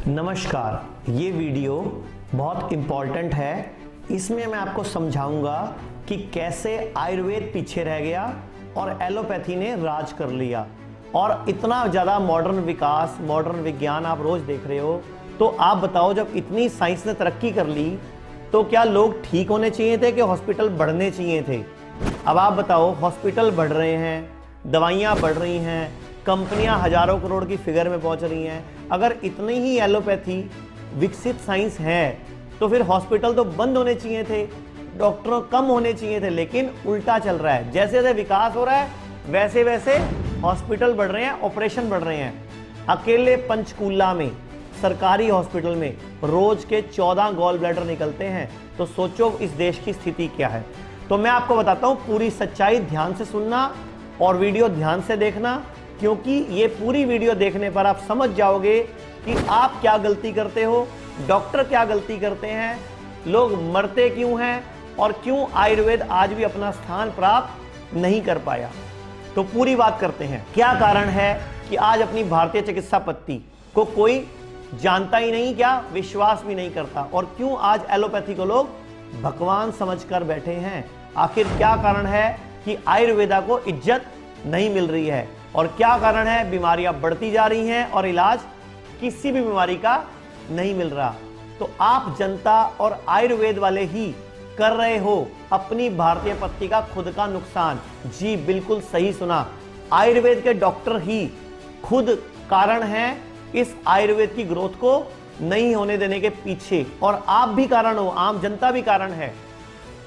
नमस्कार, ये वीडियो बहुत इम्पॉर्टेंट है। इसमें मैं आपको समझाऊंगा कि कैसे आयुर्वेद पीछे रह गया और एलोपैथी ने राज कर लिया। और इतना ज़्यादा मॉडर्न विकास, मॉडर्न विज्ञान आप रोज़ देख रहे हो, तो आप बताओ जब इतनी साइंस ने तरक्की कर ली तो क्या लोग ठीक होने चाहिए थे कि हॉस्पिटल बढ़ने चाहिए थे? अब आप बताओ, हॉस्पिटल बढ़ रहे हैं, दवाइयाँ बढ़ रही हैं, कंपनियां हजारों करोड़ की फिगर में पहुंच रही हैं। अगर इतनी ही एलोपैथी विकसित साइंस है तो फिर हॉस्पिटल तो बंद होने चाहिए थे, डॉक्टर कम होने चाहिए थे, लेकिन उल्टा चल रहा है। जैसे जैसे विकास हो रहा है वैसे वैसे हॉस्पिटल बढ़ रहे हैं, ऑपरेशन बढ़ रहे हैं। अकेले पंचकूला में सरकारी हॉस्पिटल में रोज के 14 गॉल ब्लैडर निकलते हैं, तो सोचो इस देश की स्थिति क्या है। तो मैं आपको बताता हूं, पूरी सच्चाई ध्यान से सुनना और वीडियो ध्यान से देखना, क्योंकि ये पूरी वीडियो देखने पर आप समझ जाओगे कि आप क्या गलती करते हो, डॉक्टर क्या गलती करते हैं, लोग मरते क्यों हैं और क्यों आयुर्वेद आज भी अपना स्थान प्राप्त नहीं कर पाया। तो पूरी बात करते हैं। क्या कारण है कि आज अपनी भारतीय चिकित्सा पद्धति को कोई जानता ही नहीं, क्या विश्वास भी नहीं करता, और क्यों आज एलोपैथी को लोग भगवान समझकर बैठे हैं? आखिर क्या कारण है कि आयुर्वेदा को इज्जत नहीं मिल रही है, और क्या कारण है बीमारियां बढ़ती जा रही हैं और इलाज किसी भी बीमारी का नहीं मिल रहा? तो आप जनता और आयुर्वेद वाले ही कर रहे हो अपनी भारतीय पद्धति का खुद का नुकसान। जी बिल्कुल सही सुना, आयुर्वेद के डॉक्टर ही खुद कारण हैं इस आयुर्वेद की ग्रोथ को नहीं होने देने के पीछे, और आप भी कारण हो, आम जनता भी कारण है।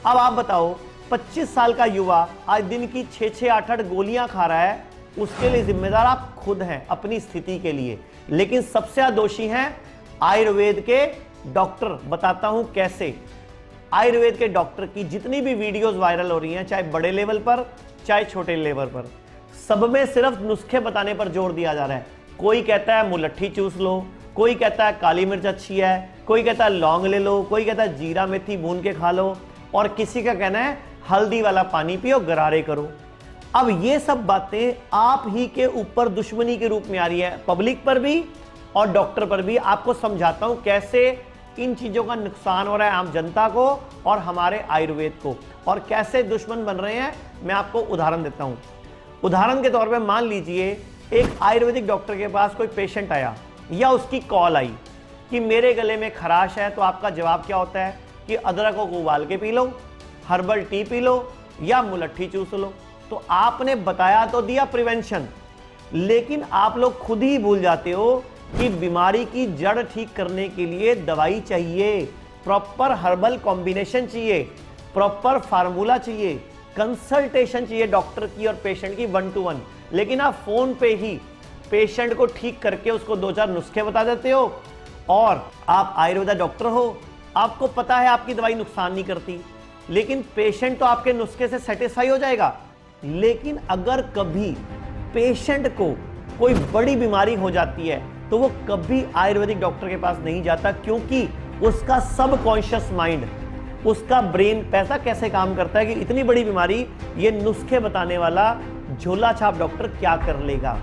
अब आप बताओ, 25 साल का युवा आज दिन की 6-6, 8-8 गोलियां खा रहा है, उसके लिए जिम्मेदार आप खुद हैं अपनी स्थिति के लिए। लेकिन सबसे ज्यादा दोषी हैं आयुर्वेद के डॉक्टर। बताता हूं कैसे। आयुर्वेद के डॉक्टर की जितनी भी वीडियोस वायरल हो रही हैं, चाहे बड़े लेवल पर चाहे छोटे लेवल पर, सब में सिर्फ नुस्खे बताने पर जोर दिया जा रहा है। कोई कहता है मुलट्ठी चूस लो, कोई कहता है काली मिर्च अच्छी है, कोई कहता है लौंग ले लो, कोई कहता है जीरा मेथी भून के खा लो, और किसी का कहना है हल्दी वाला पानी पियो, गरारे करो। अब ये सब बातें आप ही के ऊपर दुश्मनी के रूप में आ रही है, पब्लिक पर भी और डॉक्टर पर भी। आपको समझाता हूं कैसे इन चीजों का नुकसान हो रहा है आम जनता को और हमारे आयुर्वेद को, और कैसे दुश्मन बन रहे हैं। मैं आपको उदाहरण देता हूं। उदाहरण के तौर पे मान लीजिए एक आयुर्वेदिक डॉक्टर के पास कोई पेशेंट आया या उसकी कॉल आई कि मेरे गले में खराश है, तो आपका जवाब क्या होता है कि अदरक को उबाल के P low, herbal tea P low या मुलट्ठी चूस लो। तो आपने बताया तो दिया प्रिवेंशन, लेकिन आप लोग खुद ही भूल जाते हो कि बीमारी की जड़ ठीक करने के लिए दवाई चाहिए, प्रॉपर हर्बल कॉम्बिनेशन चाहिए, प्रॉपर फार्मूला चाहिए, कंसल्टेशन चाहिए डॉक्टर की और पेशेंट की 1 to 1। लेकिन आप फोन पे ही पेशेंट को ठीक करके उसको 2-4 नुस्खे बता देते हो, और आप आयुर्वेदा डॉक्टर हो, आपको पता है आपकी दवाई नुकसान नहीं करती, लेकिन पेशेंट तो आपके नुस्खे से सेटिस्फाई हो जाएगा। लेकिन अगर कभी पेशेंट को कोई बड़ी बीमारी हो जाती है तो वो कभी आयुर्वेदिक डॉक्टर के पास नहीं जाता, क्योंकि उसका सबकॉन्शियस माइंड, उसका ब्रेन पैसा कैसे काम करता है कि इतनी बड़ी बीमारी ये नुस्खे बताने वाला झोला छाप डॉक्टर क्या कर लेगा।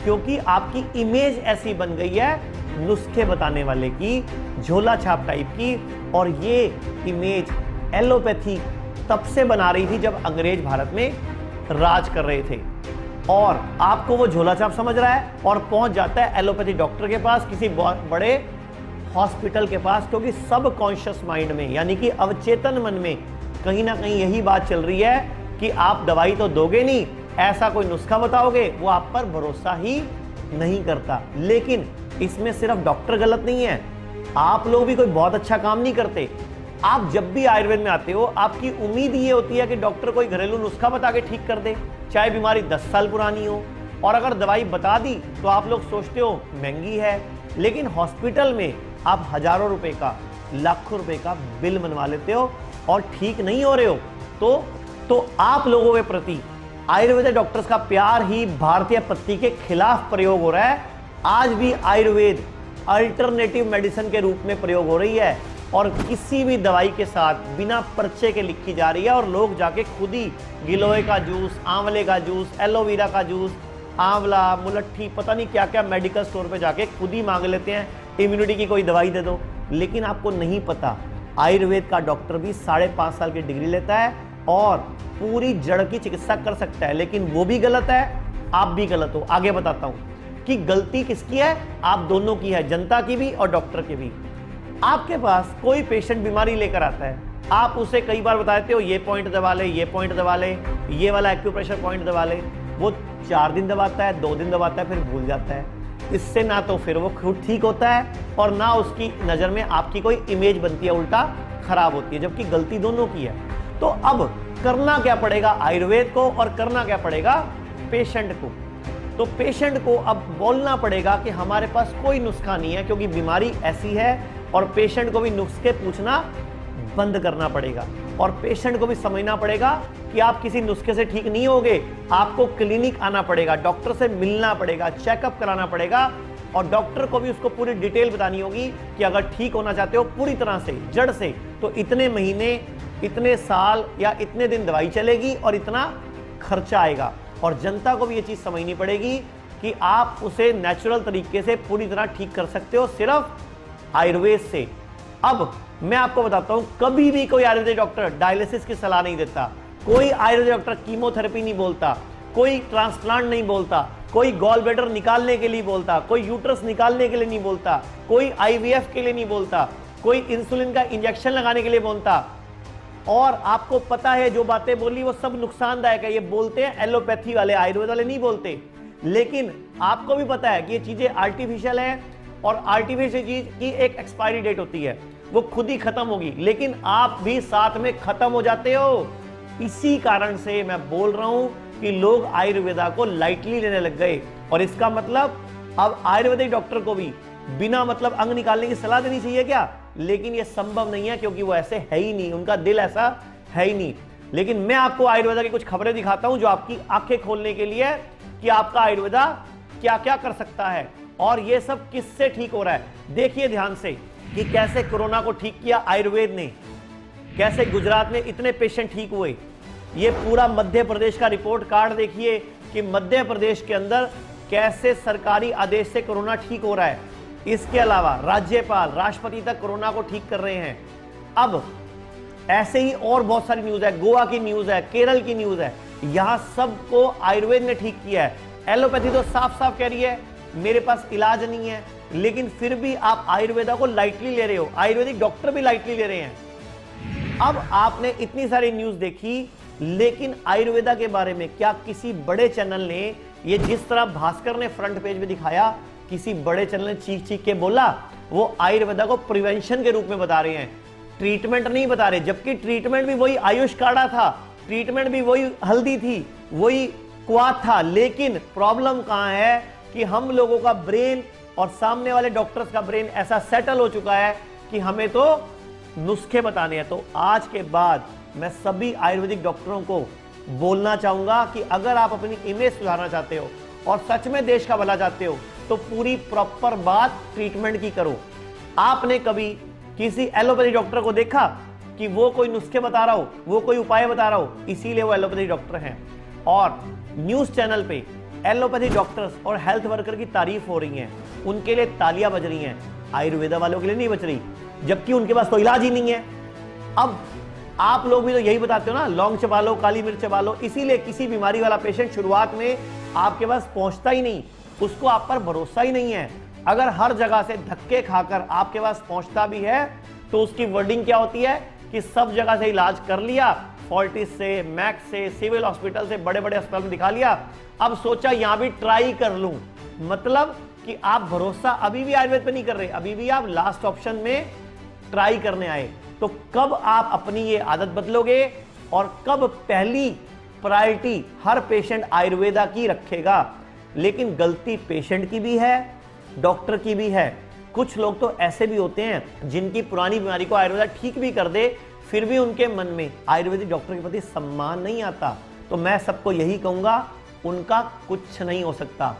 क्योंकि आपकी इमेज ऐसी बन गई है नुस्खे बताने वाले की, झोला छाप टाइप की, और ये इमेज एलोपैथी तब से बना रही थी जब अंग्रेज भारत में राज कर रहे थे, और आपको वो झोला छाप समझ रहा है और पहुंच जाता है एलोपैथी डॉक्टर के पास, किसी बड़े हॉस्पिटल के पास, क्योंकि सब कॉन्शियस माइंड में यानी कि अवचेतन मन में कहीं ना कहीं यही बात चल रही है कि आप दवाई तो दोगे नहीं, ऐसा कोई नुस्खा बताओगे, वो आप पर भरोसा ही नहीं करता। लेकिन इसमें सिर्फ डॉक्टर गलत नहीं है, आप लोग भी कोई बहुत अच्छा काम नहीं करते। आप जब भी आयुर्वेद में आते हो, आपकी उम्मीद ये होती है कि डॉक्टर कोई घरेलू नुस्खा बता के ठीक कर दे, चाहे बीमारी 10 साल पुरानी हो, और अगर दवाई बता दी तो आप लोग सोचते हो महंगी है, लेकिन हॉस्पिटल में आप हजारों रुपए का, लाखों रुपए का बिल बनवा लेते हो और ठीक नहीं हो रहे हो। तो आप लोगों के प्रति आयुर्वेदिक डॉक्टर्स का प्यार ही भारतीय पद्धति के खिलाफ प्रयोग हो रहा है। आज भी आयुर्वेद अल्टरनेटिव मेडिसिन के रूप में प्रयोग हो रही है, और किसी भी दवाई के साथ बिना पर्चे के लिखी जा रही है, और लोग जाके खुद ही गिलोय का जूस, आंवले का जूस, एलोवेरा का जूस, आंवला, मुलट्ठी, पता नहीं क्या क्या मेडिकल स्टोर पे जाके खुद ही मांग लेते हैं इम्यूनिटी की कोई दवाई दे दो। लेकिन आपको नहीं पता आयुर्वेद का डॉक्टर भी 5.5 साल की डिग्री लेता है और पूरी जड़ की चिकित्सा कर सकता है, लेकिन वो भी गलत है, आप भी गलत हो। आगे बताता हूं कि गलती किसकी है, आप दोनों की है, जनता की भी और डॉक्टर की भी। आपके पास कोई पेशेंट बीमारी लेकर आता है, आप उसे कई बार बताते हो ये पॉइंट दबा ले, ये पॉइंट दबा ले, ये वाला एक्यूप्रेशर पॉइंट दबा ले। वो 4 दिन दबाता है, 2 दिन दबाता है, फिर भूल जाता है। इससे ना तो फिर वो खुद ठीक होता है और ना उसकी नज़र में आपकी कोई इमेज बनती है, उल्टा खराब होती है, जबकि गलती दोनों की है। तो अब करना क्या पड़ेगा आयुर्वेद को और करना क्या पड़ेगा पेशेंट को? तो पेशेंट को अब बोलना पड़ेगा कि हमारे पास कोई नुस्खा नहीं है, क्योंकि बीमारी ऐसी है, और पेशेंट को भी नुस्खे पूछना बंद करना पड़ेगा और पेशेंट को भी समझना पड़ेगा कि आप किसी नुस्खे से ठीक नहीं होगे, आपको क्लिनिक आना पड़ेगा, डॉक्टर से मिलना पड़ेगा, चेकअप कराना पड़ेगा, और डॉक्टर को भी उसको पूरी डिटेल बतानी होगी कि अगर ठीक होना चाहते हो पूरी तरह से जड़ से, तो इतने महीने, इतने साल या इतने दिन दवाई चलेगी और इतना खर्चा आएगा। और जनता को भी ये चीज समझनी पड़ेगी कि आप उसे नेचुरल तरीके से पूरी तरह ठीक कर सकते हो सिर्फ आयुर्वेद से। अब मैं आपको बताता हूं, कभी भी कोई आयुर्वेदिक डॉक्टर डायलिसिस की सलाह नहीं देता, कोई आयुर्वेदिक डॉक्टर कीमोथेरेपी नहीं बोलता, कोई ट्रांसप्लांट नहीं बोलता, कोई गॉल ब्लैडर निकालने के लिए बोलता, कोई यूट्रस निकालने के लिए नहीं बोलता, कोई आईवीएफ के लिए नहीं बोलता, कोई इंसुलिन का इंजेक्शन लगाने के लिए बोलता। और आपको पता है जो बातें बोली वो सब नुकसानदायक है, ये बोलते हैं एलोपैथी वाले, आयुर्वेद वाले नहीं बोलते। लेकिन आपको भी पता है कि ये चीजें आर्टिफिशियल है और आर्टिफिशियल चीज की एक एक्सपायरी डेट होती है, वो खुद ही खत्म होगी, लेकिन आप भी साथ में खत्म हो जाते हो। इसी कारण से मैं बोल रहा हूं कि लोग आयुर्वेदा को लाइटली लेने लग गए, और इसका मतलब अब आयुर्वेदिक डॉक्टर को भी बिना मतलब अंग निकालने की सलाह देनी चाहिए क्या? लेकिन यह संभव नहीं है, क्योंकि वो ऐसे है ही नहीं, उनका दिल ऐसा है ही नहीं। लेकिन मैं आपको आयुर्वेदा की कुछ खबरें दिखाता हूं जो आपकी आंखें खोलने के लिए कि आपका आयुर्वेदा क्या क्या कर सकता है और ये सब किससे ठीक हो रहा है। देखिए ध्यान से कि कैसे कोरोना को ठीक किया आयुर्वेद ने, कैसे गुजरात में इतने पेशेंट ठीक हुए। ये पूरा मध्य प्रदेश का रिपोर्ट कार्ड देखिए कि मध्य प्रदेश के अंदर कैसे सरकारी आदेश से कोरोना ठीक हो रहा है। इसके अलावा राज्यपाल, राष्ट्रपति तक कोरोना को ठीक कर रहे हैं। अब ऐसे ही और बहुत सारी न्यूज है, गोवा की न्यूज है, केरल की न्यूज है, यहां सबको आयुर्वेद ने ठीक किया है। एलोपैथी तो साफ साफ कह रही है मेरे पास इलाज नहीं है, लेकिन फिर भी आप आयुर्वेदा को लाइटली ले रहे हो, आयुर्वेदिक डॉक्टर भी लाइटली ले रहे हैं। अब आपने इतनी सारी न्यूज देखी, लेकिन आयुर्वेदा के बारे में क्या किसी बड़े चैनल ने, ये जिस तरह भास्कर ने फ्रंट पेज में दिखाया, किसी बड़े चैनल ने चीख चीख के बोला? वो आयुर्वेदा को प्रिवेंशन के रूप में बता रहे हैं, ट्रीटमेंट नहीं बता रहे, जबकि ट्रीटमेंट भी वही आयुष काढ़ा था, ट्रीटमेंट भी वही हल्दी थी, वही क्वाथ था। लेकिन प्रॉब्लम कहां है कि हम लोगों का ब्रेन और सामने वाले डॉक्टर्स का ब्रेन ऐसा सेटल हो चुका है कि हमें तो नुस्खे बताने हैं। तो आज के बाद मैं सभी आयुर्वेदिक डॉक्टरों को बोलना चाहूंगा कि अगर आप अपनी इमेज सुधारना चाहते हो और सच में देश का भला चाहते हो, तो पूरी प्रॉपर बात ट्रीटमेंट की करो। आपने कभी किसी एलोपैथी डॉक्टर को देखा कि वो कोई नुस्खे बता रहा हो, वो कोई उपाय बता रहा हो? इसीलिए वो एलोपैथी डॉक्टर हैं। और न्यूज चैनल पे एलोपैथी डॉक्टर्स और हेल्थ वर्कर की तारीफ हो रही है, उनके लिए तालियां बज रही हैं, आयुर्वेदा वालों के लिए नहीं बज रही, जबकि उनके पास तो इलाज ही नहीं है। अब आप लोग भी तो यही बताते हो ना, लौंग चबा लो, काली मिर्च चबा लो। इसीलिए किसी बीमारी वाला पेशेंट शुरुआत में आपके पास पहुंचता ही नहीं, उसको आप पर भरोसा ही नहीं है। अगर हर जगह से धक्के खाकर आपके पास पहुंचता भी है, तो उसकी वर्डिंग क्या होती है कि सब जगह से इलाज कर लिया, फोर्टिस से, मैक्स से, सिविल हॉस्पिटल से, बड़े बड़े अस्पताल में दिखा लिया, अब सोचा यहां भी ट्राई कर लूं। मतलब कि आप भरोसा अभी भी आयुर्वेद पे नहीं कर रहे, अभी भी आप लास्ट ऑप्शन में ट्राई करने आए। तो कब आप अपनी ये आदत बदलोगे और कब पहली प्रायोरिटी हर पेशेंट आयुर्वेदा की रखेगा? लेकिन गलती पेशेंट की भी है, डॉक्टर की भी है। कुछ लोग तो ऐसे भी होते हैं जिनकी पुरानी बीमारी को आयुर्वेदा ठीक भी कर दे, फिर भी उनके मन में आयुर्वेदिक डॉक्टर के प्रति सम्मान नहीं आता। तो मैं सबको यही कहूंगा, उनका कुछ नहीं हो सकता।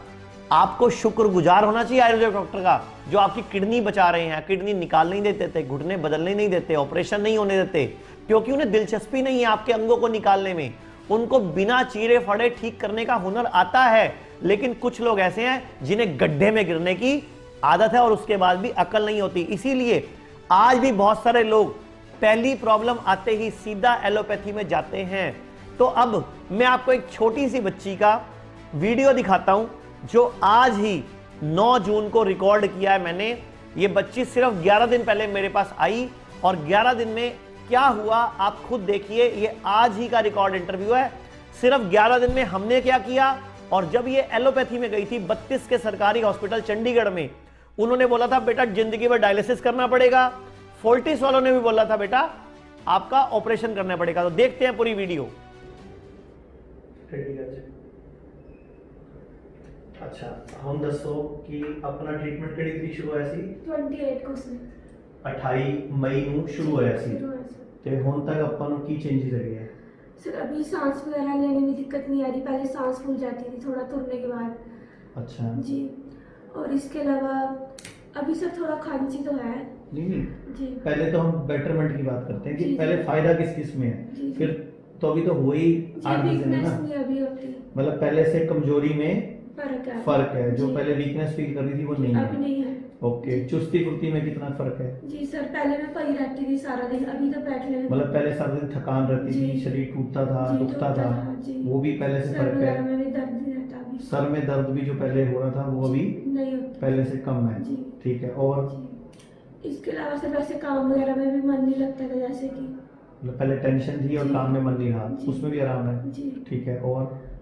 आपको शुक्रगुजार होना चाहिए आयुर्वेदिक डॉक्टर का, जो आपकी किडनी बचा रहे हैं, किडनी निकाल नहीं देते थे, घुटने बदलने नहीं देते, ऑपरेशन नहीं होने देते, क्योंकि उन्हें दिलचस्पी नहीं है आपके अंगों को निकालने में। उनको बिना चीरे फड़े ठीक करने का हुनर आता है। लेकिन कुछ लोग ऐसे हैं जिन्हें गड्ढे में गिरने की आदत है और उसके बाद भी अकल नहीं होती। इसीलिए आज भी बहुत सारे लोग पहली प्रॉब्लम आते ही सीधा एलोपैथी में जाते हैं। तो अब मैं आपको एक छोटी सी बच्ची का वीडियो दिखाता हूं जो आज ही 9 जून को रिकॉर्ड किया है मैंने। ये बच्ची सिर्फ 11 दिन पहले मेरे पास आई और 11 दिन में क्या हुआ आप खुद देखिए। ये आज ही का रिकॉर्ड इंटरव्यू है। सिर्फ 11 दिन में हमने क्या किया। और जब ये एलोपैथी में गई थी 32 के सरकारी हॉस्पिटल चंडीगढ़ में, उन्होंने बोला था बेटा जिंदगी में डायलिसिस करना पड़ेगा। फोर्टिस वालों ने भी बोला था बेटा आपका ऑपरेशन करना पड़ेगा। तो देखते हैं पूरी वीडियो। अच्छा हम दसो कि अपना ट्रीटमेंट केड़ी तरीक शुरू होया सी? 28 को सर 28 मई ਨੂੰ शुरू होया सी ते हुन तक ਆਪਾਂ ਨੂੰ ਕੀ चेंजेस लगे हैं? सर अभी सांस वगैरह लेने में दिक्कत नहीं आ रही। पहले सांस फूल जाती थी थोड़ा तुरने के बाद। अच्छा जी। और इसके अलावा अभी सर थोड़ा खांसी तो है। नहीं जी। पहले तो हम बेटरमेंट की बात करते हैं कि जी, पहले जी। फायदा किस किस में है। जी, फिर तो अभी तो हुई 8 दिन है ना, नहीं अभी होती मतलब पहले से कमजोरी में फर्क है। जो जी। पहले वीकनेस फील कर रही थी वो नहीं अभी है। नहीं है। ओके चुस्ती फुर्ती में कितना फर्क है? जी सर पहले मैं पड़ी रहती थी सारा दिन, अभी तो बैठने लगी। मतलब पहले सारा दिन थकान रहती थी, जी। शरीर टूटता था, जी, दुखता टूटता था, था, जी। वो भी पहले से सर फर्क वगैरह है। में भी दर्द नहीं रहता अभी। सर में दर्द भी जो पहले हो रहा था वो अभी नहीं होता। पहले से कम है। जी। ठीक है। और जी। इसके अलावा सर वैसे काम वगैरह में भी मन नहीं लगता था जैसे कि मतलब पहले टेंशन थी और जी। काम में मन नहीं रहा, जी। उसमें भी आराम है। जी। ठीक है। और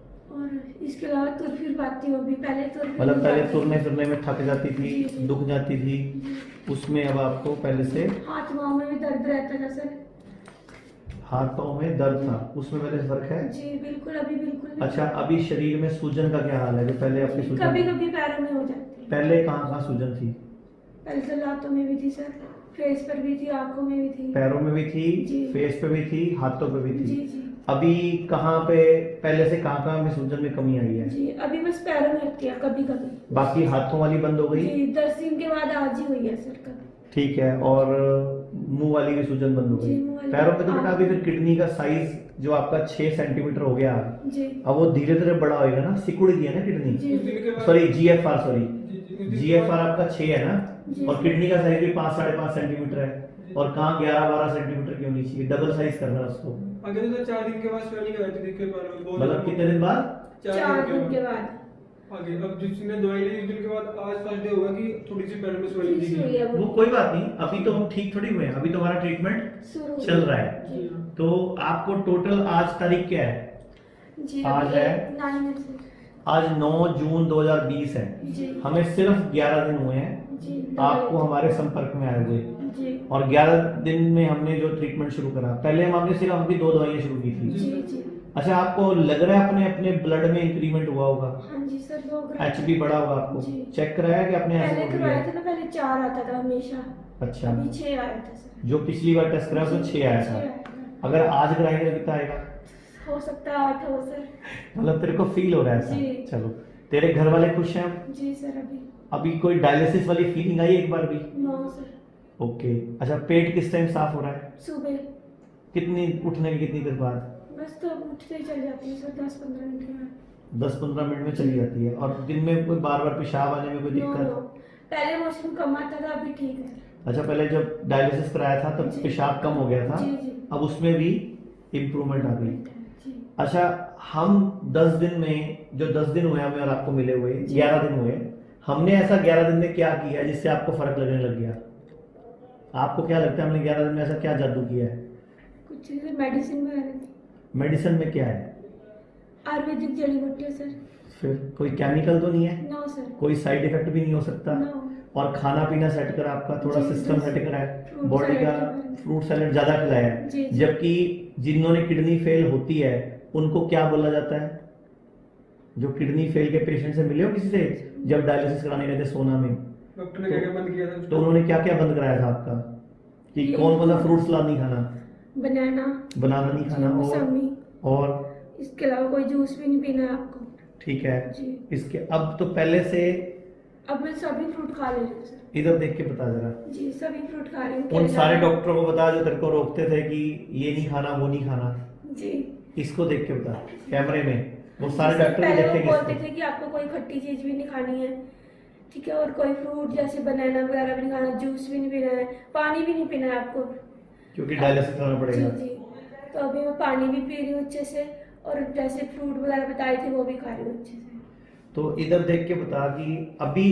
इसके अलावा तुर फिर पाती हूँ अभी, पहले तुर फिर मतलब नहीं पहले पाती तुरने थी। फिरने में थक जाती थी, जी, जी। दुख जाती थी, उसमें अब आपको पहले से हाथ पाँव में भी दर्द रहता था सर। हाथ पाँव में दर्द था, उसमें पहले से फर्क है। जी बिल्कुल अभी बिल्कुल नहीं। अच्छा अभी शरीर में सूजन का क्या हाल है? जो पहले आपकी सूजन कभी कभी पैरों में हो जाती है। पहले कहाँ कहाँ सूजन थी? पहले तो लातों में भी थी सर, फेस पर भी थी, आंखों में भी थी। पैरों में भी थी, जी। फेस पे भी थी, हाथों पे भी जी थी। जी अभी कहाँ पे पहले से कहाँ में सूजन में कमी आई है? जी अभी बस पैरों में लगती है कभी कभी। बाकी हाथों वाली बंद हो गई? जी 10 दिन के बाद आज ही हुई है सर कभी। ठीक है। और मुंह वाली भी सूजन बंद हो गई? जी, मुंह वाली। पैरों पे तो बेटा अभी फिर किडनी का साइज जो आपका 6 सेंटीमीटर हो गया, जी अब वो धीरे धीरे बड़ा होएगा ना, सिकुड़ गई है ना किडनी। जी सॉरी जीएफआर, सॉरी जीएफआर आपका 6 है ना, जी। और किडनी का साइज भी 5 साढ़े 5 सेंटीमीटर है। और कहाँ 11-12 सेंटीमीटर की होनी चाहिए, डबल साइज करना है उसको। अगर तो 4 दिन के बाद स्वेलिंग आई थी देखिए पैरों में बहुत। मतलब कितने दिन बाद? 4 दिन के बाद आगे अब जिसने दवाई ली उस दिन के बाद आज फर्स्ट डे होगा कि थोड़ी सी पैरों में स्वेलिंग ठीक दिखी। हुई है वो कोई बात नहीं, अभी तो हम ठीक थोड़ी हुए हैं, अभी तो हमारा ट्रीटमेंट शुरू हुई। चल रहा है। जी। तो आपको टोटल आज तारीख क्या है? जी आज अभी है? 9 मिनट से। आज 9 जून 2020 है। जी हमें सिर्फ 11 दिन हुए हैं जी आपको हमारे संपर्क में आए हुए, जी और 11 दिन में हमने जो ट्रीटमेंट शुरू करा, पहले हम आपने सिर्फ अभी 2 दवाइयां शुरू की थी। जी जी अच्छा आपको लग रहा है अपने अपने ब्लड में इंक्रीमेंट हुआ होगा? हाँ जी सर 2 ग्राम। एचबी बढ़ा होगा आपको? जी। चेक कराया कि अपने ऐसे पहले हो करवाया गया? था ना, पहले 4 आता था हमेशा। अच्छा अभी 6 आया था सर। जो पिछली बार टेस्ट कराया उसमें 6 आया 6 था। आया था। अगर आज कराएंगे तो कितना आएगा? हो सकता है 8 हो सर। मतलब तेरे को फील हो रहा है जी। ऐसा? चलो तेरे घर वाले खुश हैं अब? जी सर अभी कोई डायलिसिस वाली फीलिंग आई एक बार भी? 9 सर। ओके। अच्छा पेट किस टाइम साफ हो रहा है? सुबह कितनी उठने की कितनी देर बाद? बस तो उठते ही चल जाती है सर 10-15 मिनट के बाद। 10-15 मिनट में चली जाती है। और दिन में कोई बार बार पेशाब आने में कोई नो नो दिक्कत? पहले मौसम कम आता था, अभी ठीक है। अच्छा पहले जब डायलिसिस कराया था तब जी। पेशाब कम हो गया था, जी जी अब उसमें भी इम्प्रूवमेंट आ गई। जी अच्छा हम 10 दिन में, जो 10 दिन हुए हमें और आपको मिले हुए, जी। 11 दिन हुए, हमने ऐसा 11 दिन में क्या किया जिससे आपको फर्क लगने लग गया? आपको क्या लगता है हमने 11 दिन में ऐसा क्या जादू किया है? कुछ चीजें मेडिसिन में आ रही थी। मेडिसिन में क्या है? आयुर्वेदिक जड़ी बूटी है सर। फिर कोई केमिकल तो नहीं है? No sir. कोई साइड इफेक्ट भी नहीं हो सकता? नो। और खाना पीना सेट करा आपका, थोड़ा जी, सिस्टम जी। सेट करा है, फ्रूट बॉडी सैलेड का के फ्रूट सैलेड ज्यादा खिलाया है। जी, जी। जबकि जिन्होंने किडनी फेल होती है उनको क्या बोला जाता है? जो किडनी फेल के पेशेंट से मिले हो किसी से जब डायलिसिस कराने गए थे सोना में, डॉक्टर ने क्या क्या बंद किया था तो उन्होंने क्या क्या बंद कराया था आपका कि ये- कौन कौन सा फ्रूट सलाद नहीं खाना, बनाना, बनाना नहीं खाना, मौसमी, और इसके अलावा कोई जूस भी नहीं पीना है आपको। ठीक है। जी। इसके अब तो पहले से अब मैं सभी फ्रूट खा ले रही हूँ सर। इधर देख के बता जरा, जी सभी फ्रूट खा रही हूँ। उन केला- सारे डॉक्टरों को बता जो तेरे को रोकते थे कि ये नहीं खाना वो नहीं खाना, जी इसको देख के बता कैमरे में, वो सारे सर, डॉक्टर भी पहले वो देखेंगे बोलते इसको। थे कि आपको कोई खट्टी चीज भी नहीं खानी है, ठीक है, और कोई फ्रूट जैसे बनाना वगैरह भी नहीं खाना, जूस भी नहीं पीना है, पानी भी नहीं पीना है आपको, क्योंकि डायलिसिस करना जी पड़ेगा। जी। तो अभी मैं पानी भी पी रही हूँ अच्छे से, और जैसे फ्रूट वगैरह बताए थे वो भी खा रही हूँ अच्छे से। तो इधर देख के बता कि अभी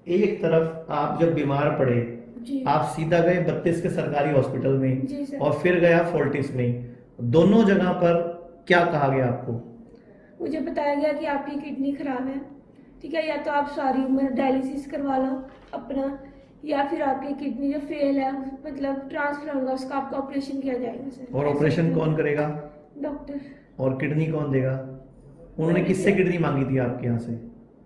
एक तरफ आप जब बीमार पड़े, जी आप सीधा गए 32 के सरकारी हॉस्पिटल में जी सर। और फिर गया फोर्टिस में, दोनों जगह पर क्या कहा गया आपको? मुझे बताया गया कि आपकी किडनी खराब है, ठीक है, या तो आप सारी उम्र डायलिसिस करवा लो अपना, या फिर आपकी किडनी जो फेल है मतलब ट्रांसफर होगा उसका आपका ऑपरेशन किया जाएगा सर। और ऑपरेशन कौन करेगा? डॉक्टर। और किडनी कौन देगा? उन्होंने किससे किडनी मांगी थी आपके यहाँ से?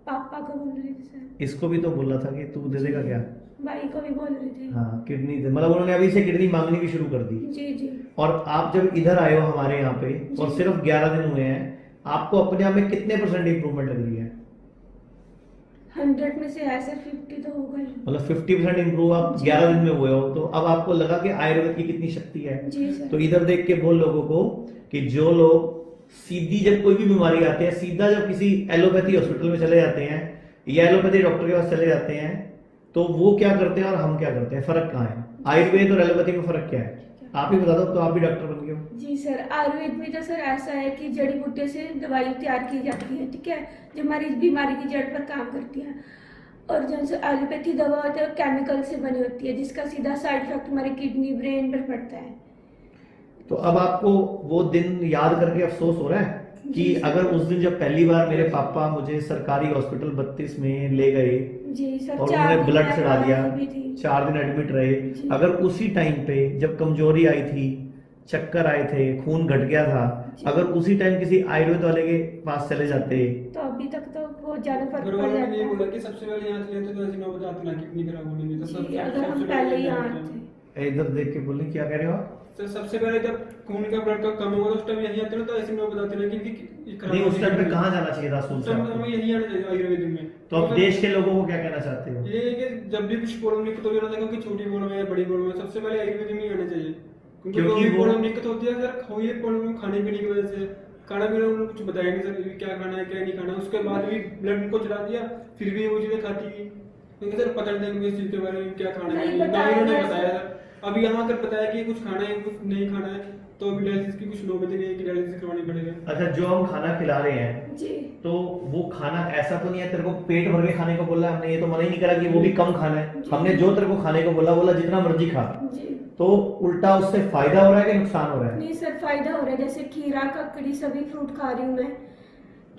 पापा को बोल रहे थे सर। इसको भी तो बोला था कि तू दे देगा क्या? भाई को भी बोल रहे थे। हाँ, किडनी दे, मतलब उन्होंने अभी से किडनी मांगनी भी शुरू कर दी। जी जी। और आप जब इधर आए हो हमारे यहाँ पे और जी। सिर्फ 11 दिन हुए हैं, आपको अपने आप में कितने % इंप्रूवमेंट लग रही है? 100 में से है सर 50 तो होगा ही। मतलब 50% इंप्रूव आप 11 दिन में हुए हो, तो अब आपको लगा कि आयुर्वेद की कितनी शक्ति है। जी सर। तो इधर देख के बोल लोगों को कि जो लोग सीधी जब कोई भी बीमारी आती है, सीधा जब किसी एलोपैथी हॉस्पिटल में चले जाते हैं या एलोपैथी डॉक्टर के पास चले जाते हैं, तो वो क्या करते हैं और हम क्या करते हैं, फर्क कहाँ है? आयुर्वेद और एलोपैथी में फर्क क्या है, आप ही बता दो, तो आप भी डॉक्टर बन गए हो। जी सर, आयुर्वेद में तो सर ऐसा है कि जड़ी बूटियों से दवाई तैयार की जाती है, ठीक है, जो हमारी बीमारी की जड़ पर काम करती है। और जो एलोपैथी दवा होती है वो केमिकल से बनी होती है, जिसका सीधा साइड इफेक्ट हमारी किडनी ब्रेन पर पड़ता है। तो अब आपको वो दिन याद करके अफसोस हो रहा है कि अगर उस दिन जब पहली बार मेरे पापा मुझे सरकारी हॉस्पिटल 32 में ले गए जी सर, और 4 उन्होंने दिन ब्लड मैं चढ़ा दिया, वहाँ भी थी। 4 दिन एडमिट रहे, जी। अगर उसी टाइम पे जब कमजोरी आई थी, चक्कर आए थे, खून घट गया था, जी। अगर उसी टाइम किसी आयुर्वेद वाले के पास चले जाते, तो अभी तक तो बहुत ज्यादा फर्क घर पड़ वालों ने ये जाता बोला कि सबसे पहले यहाँ से लेते तो ऐसी नौबत आती ना किडनी खराब होने की, तो जी, सबसे अगर हम सबसे पहले ही यहाँ यहाँ आते हैं। थे। इधर देख के बोले क्या कह रहे हो आप? तो सबसे पहले जब खून का ब्लड का कम होगा तो उस टाइम यही आते ना, तो ऐसी नौबत आती ना कि खराब नहीं, उस टाइम पे होने की। कहाँ जाना चाहिए था सूल उस से टाइम आपको? हमें यही आना चाहिए आयुर्वेद में। तो अब देश के लोगों को क्या कहना चाहते हो? ये है कि जब भी कुछ प्रॉब्लम दिक्कत होगी ना, देखो कि छोटी प्रॉब्लम है या बड़ी प्रॉब्लम है, सबसे पहले आयुर्वेद में ही आना चाहिए। क्योंकि क्योंकि कोई वो- प्रॉब्लम दिक्कत होती है सर, हो ये प्रॉब्लम खाने पीने की वजह से, खाना पीना उन्होंने कुछ बताया नहीं सर, ये क्या खाना है क्या नहीं खाना, उसके बाद भी ब्लड उनको चढ़ा दिया, फिर भी वो चीजें खाती गई, क्योंकि सर पता नहीं था कि इस चीज के बारे में क्या खाना है, नहीं ना बताया इन्होंने गया बताया सर। सर। अभी यहाँ कर बताया कि कुछ खाना है कुछ नहीं खाना है, तो अभी डायलिसिस की कुछ नौबत नहीं है कि डायलिसिस करवानी पड़ेगा। अच्छा, जो हम खाना खिला रहे हैं, जी तो वो खाना ऐसा तो नहीं है तेरे को पेट भर के खाने को बोला है हमने, ये तो मना ही नहीं करा कि वो भी कम खाना है, हमने जो तेरे को खाने को बोला जितना मर्जी खा। जी। तो उल्टा उससे फायदा हो रहा है कि नुकसान हो रहा है? नहीं सर, फायदा हो रहा है, जैसे खीरा ककड़ी सभी फ्रूट खा रही हूँ मैं।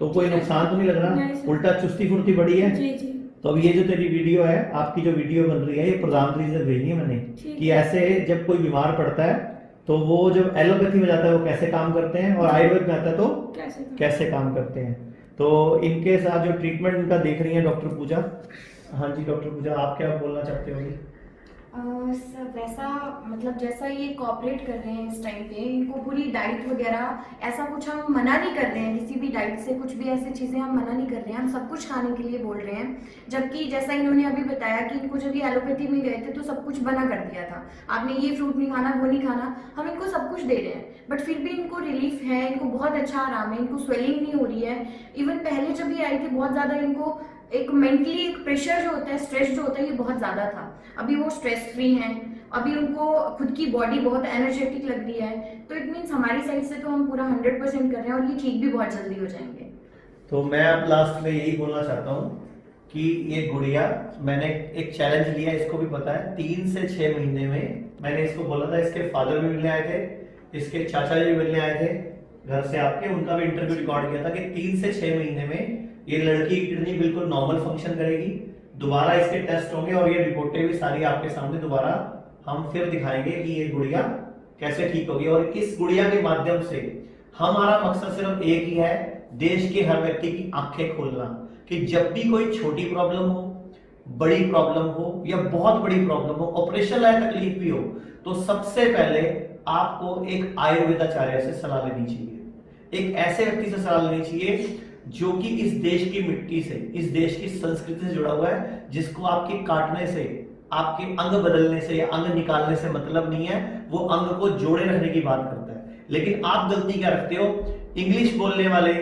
तो कोई नुकसान तो नहीं लग नहीं रहा, सर। उल्टा चुस्ती फुर्ती बढ़ी है। जी जी। तो अब ये जो तेरी वीडियो है, आपकी जो वीडियो बन रही है, ये प्रधानमंत्री से भेजनी है मैंने ठीक कि है। ऐसे जब कोई बीमार पड़ता है तो वो जब एलोपैथी में जाता है वो कैसे काम करते हैं, और आयुर्वेद में आता है तो कैसे काम करते हैं। तो इनके साथ जो ट्रीटमेंट इनका देख रही है डॉक्टर पूजा। हाँ जी डॉक्टर पूजा, आप क्या बोलना चाहते हो? सर वैसा मतलब जैसा ये कोऑपरेट कर रहे हैं इस टाइम पे, इनको पूरी डाइट वगैरह ऐसा कुछ हम मना नहीं कर रहे हैं, किसी भी डाइट से कुछ भी ऐसी चीज़ें हम मना नहीं कर रहे हैं, हम सब कुछ खाने के लिए बोल रहे हैं। जबकि जैसा इन्होंने अभी बताया कि इनको जब ये एलोपैथी में गए थे तो सब कुछ मना कर दिया था, आपने ये फ्रूट नहीं खाना वो नहीं खाना, हम इनको सब कुछ दे रहे हैं, बट फिर भी इनको रिलीफ है, इनको बहुत अच्छा आराम है, इनको स्वेलिंग नहीं हो रही है। इवन पहले जब ये आई थी बहुत ज़्यादा इनको एक मेंटली एक प्रेशर जो होता है, स्ट्रेस जो होता है, ये बहुत ज़्यादा था, अभी वो स्ट्रेस फ्री हैं, अभी उनको खुद की बॉडी बहुत एनर्जेटिक लग रही है। तो इट मीन्स हमारी साइड से तो हम पूरा 100% कर रहे हैं और ये ठीक भी बहुत जल्दी हो जाएंगे। तो मैं अब लास्ट में यही बोलना चाहता हूँ कि ये गुड़िया, मैंने एक चैलेंज लिया, इसको भी पता है, 3 से 6 महीने में मैंने इसको बोला था, इसके फादर भी मिलने आए थे, इसके चाचा जी भी मिलने आए थे घर से आपके, उनका भी इंटरव्यू रिकॉर्ड किया था कि 3 से 6 महीने में ये लड़की की किडनी बिल्कुल नॉर्मल फंक्शन करेगी, दोबारा इसके टेस्ट होंगे और ये रिपोर्टें भी सारी आपके सामने दोबारा हम फिर दिखाएंगे कि ये गुड़िया कैसे ठीक होगी। और इस गुड़िया के माध्यम से हमारा मकसद सिर्फ एक ही है, देश के हर व्यक्ति की आंखें खोलना, कि जब भी कोई छोटी प्रॉब्लम हो, बड़ी प्रॉब्लम हो या बहुत बड़ी प्रॉब्लम हो, ऑपरेशन लायक तकलीफ भी हो, तो सबसे पहले आपको एक आयुर्वेदाचार्य से सलाह लेनी चाहिए, एक ऐसे व्यक्ति से सलाह लेनी चाहिए जो कि इस देश की मिट्टी से, इस देश की संस्कृति से जुड़ा हुआ है, जिसको आपके काटने से, आपके अंग बदलने से या अंग निकालने से मतलब नहीं है, वो अंग को जोड़े रखने की बात करता है। लेकिन आप गलती क्या रखते हो, इंग्लिश बोलने वाले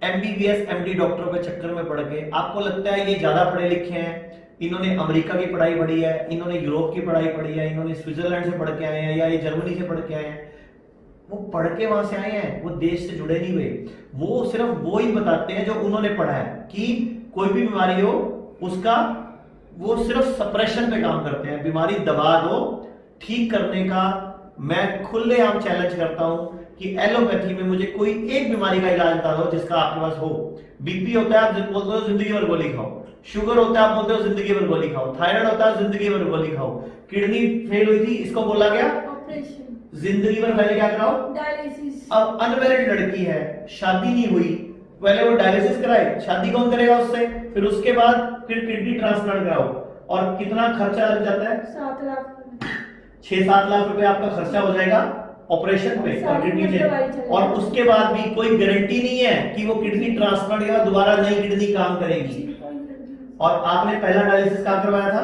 MBBS MD डॉक्टरों के चक्कर में पड़ के, आपको लगता है ये ज्यादा पढ़े लिखे हैं, इन्होंने अमेरिका की पढ़ाई पढ़ी है, इन्होंने यूरोप की पढ़ाई पढ़ी है, इन्होंने स्विट्जरलैंड से पढ़ के आए हैं या ये जर्मनी से पढ़ के आए हैं, वो पढ़ के वहां से आए हैं, वो देश से जुड़े नहीं हुए। वो सिर्फ वो ही बताते हैं जो उन्होंने पढ़ा है कि कोई भी बीमारी हो उसका, वो सिर्फ सप्रेशन पे काम करते हैं, बीमारी दबा दो, ठीक करने का। मैं खुलेआम चैलेंज करता हूं कि एलोपैथी में मुझे कोई एक बीमारी का इलाज बता दो जिसका आपके पास हो। बीपी होता है, आप बोलते हो जिंदगी भर गोली खाओ। शुगर होता है, आप बोलते हो जिंदगी भर गोली खाओ। थायराइड होता है, जिंदगी भर गोली खाओ। किडनी फेल हुई थी, इसको बोला गया ऑपरेशन, जिंदगी भर पहले क्या कराओ, डायलिसिस। अब अनमैरिड लड़की है, शादी नहीं हुई, पहले वो डायलिसिस कराए, शादी कौन करेगा उससे, फिर उसके बाद फिर किडनी ट्रांसप्लांट कराओ, और कितना खर्चा लग जाता है, 7 लाख 6-7 लाख रुपए आपका खर्चा हो जाएगा ऑपरेशन पे और किडनी पे। और उसके बाद भी कोई गारंटी नहीं है कि वो किडनी ट्रांसप्लांट के बाद दोबारा नई किडनी काम करेगी। और आपने पहला डायलिसिस कहाँ करवाया था?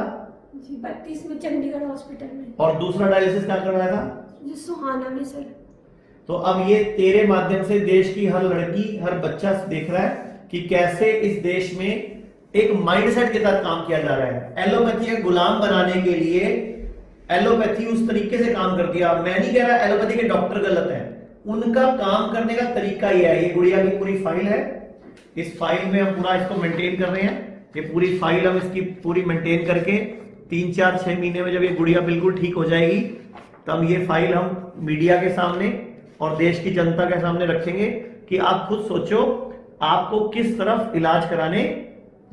जी 32 में चंडीगढ़ हॉस्पिटल में। और दूसरा डायलिसिस कहाँ करवाया था? जी सुहाना में सर। तो अब ये तेरे माध्यम से देश की हर लड़की, हर बच्चा देख रहा है कि कैसे इस देश में एक माइंडसेट के साथ काम किया जा रहा है। एलोपैथी को गुलाम बनाने के लिए एलोपैथी उस तरीके से काम करती है। मैं नहीं कह रहा एलोपैथी के डॉक्टर गलत है, उनका काम करने का तरीका ये है। ये गुड़िया की पूरी फाइल है, इस फाइल में हम पूरा इसको मेंटेन कर रहे हैं। ये पूरी फाइल हम इसकी पूरी मेंटेन करके 3-4-6 महीने में जब ये गुड़िया बिल्कुल ठीक हो जाएगी, तब ये फाइल हम मीडिया के सामने और देश की जनता के सामने रखेंगे कि आप खुद सोचो आपको किस तरफ इलाज कराने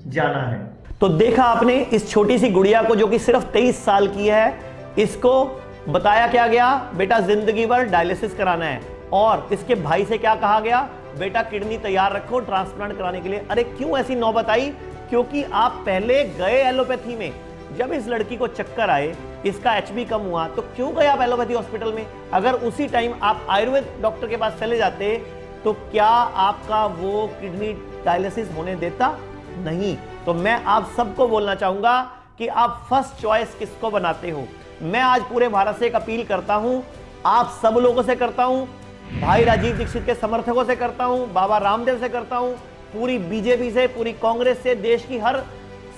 जाना है। तो देखा आपने इस छोटी सी गुड़िया को जो कि सिर्फ 23 साल की है, इसको बताया क्या गया, बेटा जिंदगी भर डायलिसिस कराना है। और इसके भाई से क्या कहा गया, बेटा किडनी तैयार रखो ट्रांसप्लांट कराने के लिए। अरे क्यों ऐसी नौबत आई? क्योंकि आप पहले गए एलोपैथी में। जब इस लड़की को चक्कर आए, इसका एचबी कम हुआ, तो क्यों गए आप एलोपैथी हॉस्पिटल में? अगर उसी टाइम आप आयुर्वेद डॉक्टर के पास चले जाते तो क्या आपका वो किडनी डायलिसिस होने देता? नहीं। तो मैं आप सबको बोलना चाहूंगा कि आप फर्स्ट चॉइस किसको बनाते हो। मैं आज पूरे भारत से एक अपील करता हूं, आप सब लोगों से करता हूं, भाई राजीव दीक्षित के समर्थकों से करता हूं, बाबा रामदेव से करता हूं, पूरी बीजेपी से, पूरी कांग्रेस से, देश की हर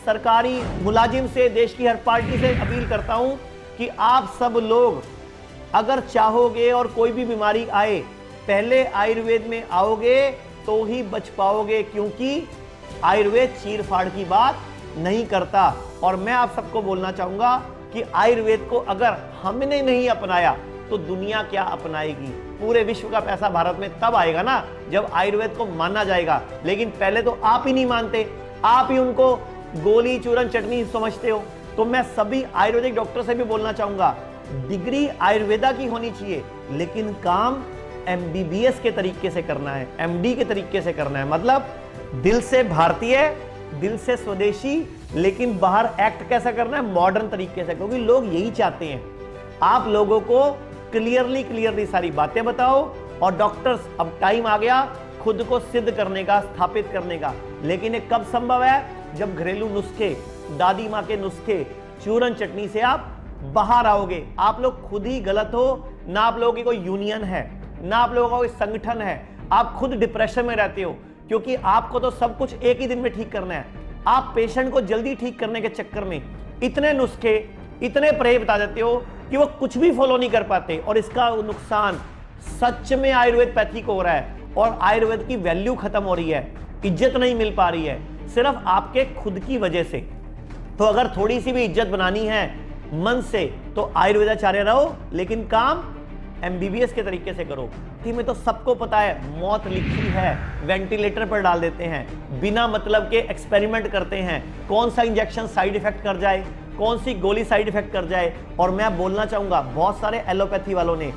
सरकारी मुलाजिम से, देश की हर पार्टी से अपील करता हूं कि आप सब लोग अगर चाहोगे और कोई भी बीमारी आए, पहले आयुर्वेद में आओगे तो ही बच पाओगे, क्योंकि आयुर्वेद चीरफाड़ की बात नहीं करता। और मैं आप सबको बोलना चाहूंगा कि आयुर्वेद को अगर हमने नहीं अपनाया तो दुनिया क्या अपनाएगी? पूरे विश्व का पैसा भारत में तब आएगा ना जब आयुर्वेद को माना जाएगा। लेकिन पहले तो आप ही नहीं मानते, आप ही उनको गोली चूरन चटनी समझते हो। तो मैं सभी आयुर्वेदिक डॉक्टर से भी बोलना चाहूंगा, डिग्री आयुर्वेदा की होनी चाहिए, लेकिन काम एमबीबीएस के तरीके से करना है, एमडी के तरीके से करना है। मतलब दिल से भारतीय, दिल से स्वदेशी, लेकिन बाहर एक्ट कैसा करना है, मॉडर्न तरीके से। क्योंकि लोग यही चाहते हैं, आप लोगों को क्लियरली सारी बातें बताओ। और डॉक्टर्स, अब टाइम आ गया खुद को सिद्ध करने का, स्थापित करने का। लेकिन ये कब संभव है? जब घरेलू नुस्खे, दादी माँ के नुस्खे, चूरन चटनी से आप बाहर आओगे। आप लोग खुद ही गलत हो, ना आप लोगों की कोई यूनियन है, ना आप लोगों का कोई संगठन है। आप खुद डिप्रेशन में रहते हो, क्योंकि आपको तो सब कुछ एक ही दिन में ठीक करना है। आप पेशेंट को जल्दी ठीक करने के चक्कर में इतने नुस्खे, इतने प्रे बता देते हो कि वो कुछ भी फॉलो नहीं कर पाते। और इसका नुकसान सच में आयुर्वेदपैथी को हो रहा है, और आयुर्वेद की वैल्यू खत्म हो रही है, इज्जत नहीं मिल पा रही है, सिर्फ आपके खुद की वजह से। तो अगर थोड़ी सी भी इज्जत बनानी है मन से, तो आयुर्वेदाचार्य रहो, लेकिन काम एमबीबीएस के तरीके से करो। में तो सबको पता है, मौत लिखी है, वेंटिलेटर पर डाल देते हैं, बिना मतलब के एक्सपेरिमेंट करते हैं, कौन सा इंजेक्शन साइड इफेक्ट कर जाए, कौन सी गोली साइड इफेक्ट कर जाए। और मैं बोलना चाहूंगा, बहुत सारे एलोपैथी वालों ने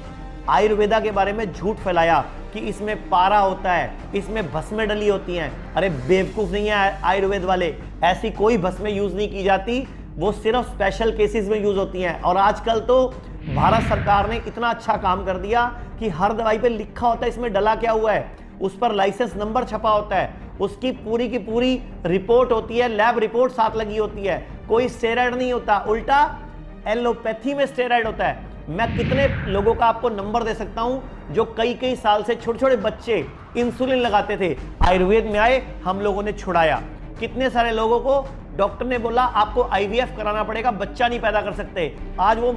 आयुर्वेदा के बारे में झूठ फैलाया कि इसमें पारा होता है, इसमें भस्में डली होती हैं। अरे बेवकूफ नहीं है आयुर्वेद वाले, ऐसी कोई भस्में यूज नहीं की जाती, वो सिर्फ स्पेशल केसेस में यूज होती हैं। और आजकल तो भारत सरकार ने इतना अच्छा काम कर दिया कि हर दवाई पे लिखा होता है इसमें डला क्या हुआ है, उस पर लाइसेंस नंबर छपा होता है, उसकी पूरी की पूरी रिपोर्ट होती है, लैब रिपोर्ट साथ लगी होती है। कोई स्टेरॉइड नहीं होता, उल्टा एलोपैथी में स्टेरॉइड होता है। मैं कितने लोगों का आपको नंबर दे सकता हूं जो कई साल से, छोटे छोटे बच्चे इंसुलिन लगाते थे, आयुर्वेद में आए, हम लोगों ने छुड़ाया। कितने सारे लोगों को डॉक्टर ने बोला आपको आईवीएफ कराना पड़ेगा, बच्चा नहीं पैदा कर सकते। आज वो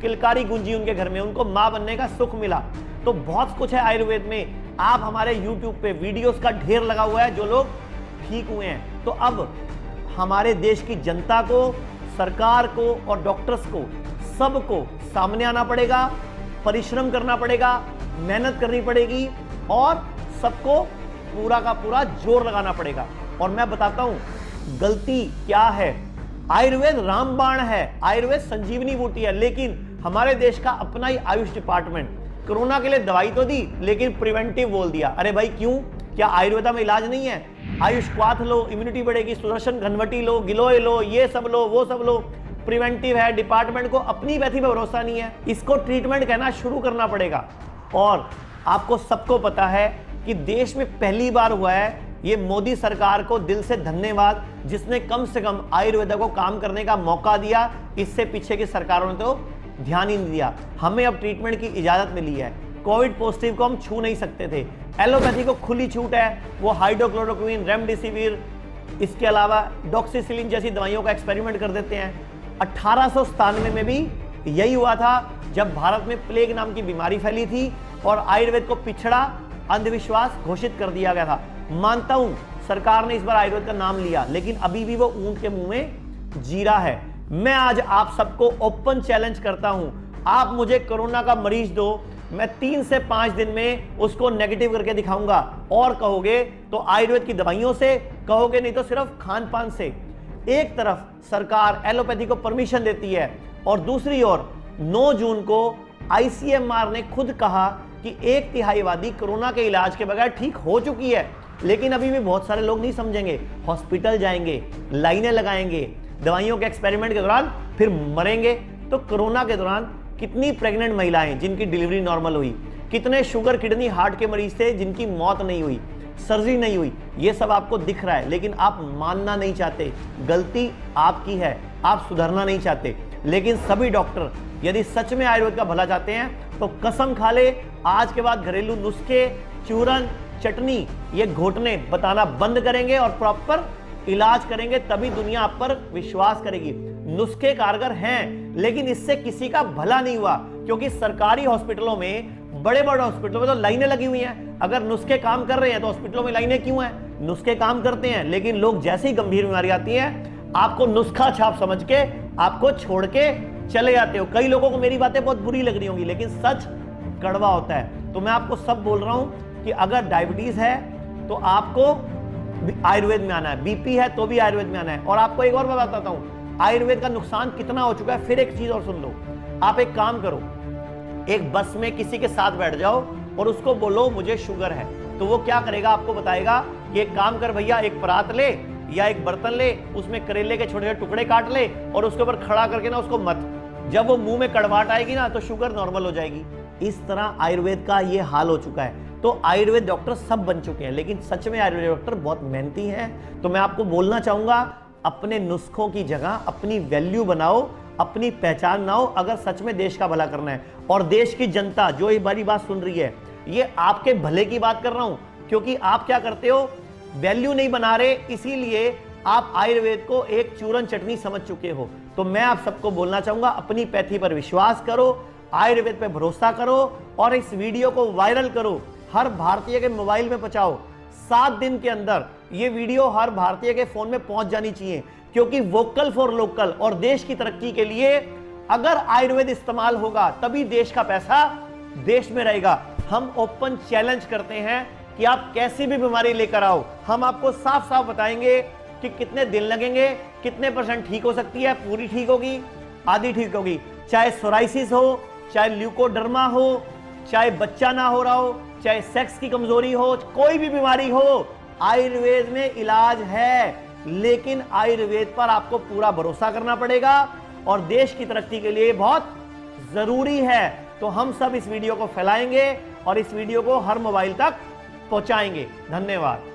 किलकारी गूंजी उनके घर में, उनको मां बनने का सुख मिला। तो बहुत कुछ है आयुर्वेद में। आप हमारे YouTube पे वीडियोस का ढेर लगा हुआ है, जो लोग ठीक हुए हैं। तो अब हमारे देश की जनता को, सरकार को और डॉक्टर्स को, सबको सामने आना पड़ेगा, परिश्रम करना पड़ेगा, मेहनत करनी पड़ेगी और सबको पूरा का पूरा जोर लगाना पड़ेगा। और मैं बताता हूं गलती क्या है। आयुर्वेद रामबाण है, आयुर्वेद संजीवनी बूटी है, लेकिन हमारे देश का अपना ही आयुष डिपार्टमेंट कोरोना के लिए दवाई तो दी, लेकिन प्रिवेंटिव बोल दिया। अरे भाई क्यों? क्या आयुर्वेदा में इलाज नहीं है? आयुष क्वाथ लो, इम्यूनिटी बढ़ेगी, सुदर्शन घनवटी लो, गिलोय लो, ये सब लो, वो सब लो, प्रिवेंटिव है। डिपार्टमेंट को अपनी पैथी पर भरोसा नहीं है, इसको ट्रीटमेंट कहना शुरू करना पड़ेगा। और आपको सबको पता है कि देश में पहली बार हुआ है, ये मोदी सरकार को दिल से धन्यवाद, जिसने कम से कम आयुर्वेदा को काम करने का मौका दिया। इससे पीछे की सरकारों ने तो ध्यान ही नहीं दिया। हमें अब ट्रीटमेंट की इजाजत मिली है। कोविड पॉजिटिव को हम छू नहीं सकते थे, एलोपैथी को खुली छूट है। वो हाइड्रोक्लोरोक्विन, रेमडेसिविर, इसके अलावा डॉक्सीसिलिन जैसी दवाइयों का एक्सपेरिमेंट कर देते हैं। 1897 में भी यही हुआ था, जब भारत में प्लेग नाम की बीमारी फैली थी और आयुर्वेद को पिछड़ा, अंधविश्वास घोषित कर दिया गया था। मानता हूं सरकार ने इस बार आयुर्वेद का नाम लिया, लेकिन अभी भी वो ऊंट के मुंह में जीरा है। मैं आज आप सबको ओपन चैलेंज करता हूं, आप मुझे कोरोना का मरीज दो, मैं 3 से 5 दिन में उसको नेगेटिव करके दिखाऊंगा। और कहोगे तो आयुर्वेद की दवाइयों से, कहोगे नहीं तो सिर्फ खान पान से। एक तरफ सरकार एलोपैथी को परमिशन देती है और दूसरी ओर 9 जून को आईसीएमआर ने खुद कहा कि 1/3 आबादी कोरोना के इलाज के बगैर ठीक हो चुकी है। लेकिन अभी भी बहुत सारे लोग नहीं समझेंगे, हॉस्पिटल जाएंगे, लाइनें लगाएंगे, दवाइयों के एक्सपेरिमेंट के दौरान फिर मरेंगे। तो कोरोना के दौरान कितनी प्रेग्नेंट महिलाएं जिनकी डिलीवरी नॉर्मल हुई, कितने शुगर, किडनी, हार्ट के मरीज थे जिनकी मौत नहीं हुई, सर्जरी नहीं हुई, ये सब आपको दिख रहा है, लेकिन आप मानना नहीं चाहते। गलती आपकी है, आप सुधरना नहीं चाहते। लेकिन सभी डॉक्टर यदि सच में आयुर्वेद का भला चाहते हैं तो कसम खा ले, आज के बाद घरेलू नुस्खे, चूरन, चटनी, ये घोटने बताना बंद करेंगे और प्रॉपर इलाज करेंगे, तभी दुनिया आप पर विश्वास करेगी। नुस्खे कारगर हैं, लेकिन इससे किसी का भला नहीं हुआ, क्योंकि सरकारी हॉस्पिटलों में, बड़े बड़े हॉस्पिटलों में तो लाइनें लगी हुई हैं। अगर नुस्खे काम कर रहे हैं तो हॉस्पिटलों में लाइनें क्यों हैं? नुस्खे काम करते हैं, लेकिन लोग जैसे ही गंभीर बीमारी आती है, आपको नुस्खा छाप समझ के आपको छोड़ के चले जाते हो। कई लोगों को मेरी बातें बहुत बुरी लग रही होंगी, लेकिन सच कड़वा होता है। तो मैं आपको सब बोल रहा हूं कि अगर डायबिटीज है तो आपको आयुर्वेद में आना है, बीपी है तो भी आयुर्वेद में आना है। और आपको एक और मैं बताता हूं आयुर्वेद का नुकसान कितना हो चुका है। फिर एक चीज और सुन लो, आप एक काम करो, एक बस में किसी के साथ बैठ जाओ और उसको बोलो मुझे शुगर है, तो वो क्या करेगा आपको बताएगा कि एक काम कर भैया, एक परात ले या एक बर्तन ले, उसमें करेले के छोटे छोटे टुकड़े काट ले और उसके ऊपर खड़ा करके ना उसको मत, जब वो मुंह में कड़वाहट आएगी ना तो शुगर नॉर्मल हो जाएगी। इस तरह आयुर्वेद का ये हाल हो चुका है। तो आयुर्वेद डॉक्टर सब बन चुके हैं, लेकिन सच में आयुर्वेद डॉक्टर बहुत मेहनती हैं। तो मैं आपको बोलना चाहूंगा, अपने नुस्खों की जगह अपनी वैल्यू बनाओ, अपनी पहचान बनाओ, अगर सच में देश का भला करना है। और देश की जनता जो ये बड़ी बात सुन रही है, ये आपके भले की बात कर रहा हूं, क्योंकि आप क्या करते हो, वैल्यू नहीं बना रहे, इसीलिए आप आयुर्वेद को एक चूरन चटनी समझ चुके हो। तो मैं आप सबको बोलना चाहूंगा, अपनी पैथी पर विश्वास करो, आयुर्वेद पे भरोसा करो और इस वीडियो को वायरल करो, हर भारतीय के मोबाइल में पहुंचाओ। 7 दिन के अंदर ये वीडियो हर भारतीय के फोन में पहुंच जानी चाहिए, क्योंकि वोकल फॉर लोकल और देश की तरक्की के लिए अगर आयुर्वेद इस्तेमाल होगा तभी देश का पैसा देश में रहेगा। हम ओपन चैलेंज करते हैं कि आप कैसी भी बीमारी लेकर आओ, हम आपको साफ साफ बताएंगे कि कितने दिन लगेंगे, कितने % ठीक हो सकती है, पूरी ठीक होगी, आधी ठीक होगी। चाहे सोराइसिस हो, चाहे ल्यूकोडर्मा हो, चाहे बच्चा ना हो रहा हो, चाहे सेक्स की कमजोरी हो, कोई भी बीमारी हो, आयुर्वेद में इलाज है। लेकिन आयुर्वेद पर आपको पूरा भरोसा करना पड़ेगा और देश की तरक्की के लिए बहुत जरूरी है। तो हम सब इस वीडियो को फैलाएंगे और इस वीडियो को हर मोबाइल तक पहुंचाएंगे। धन्यवाद।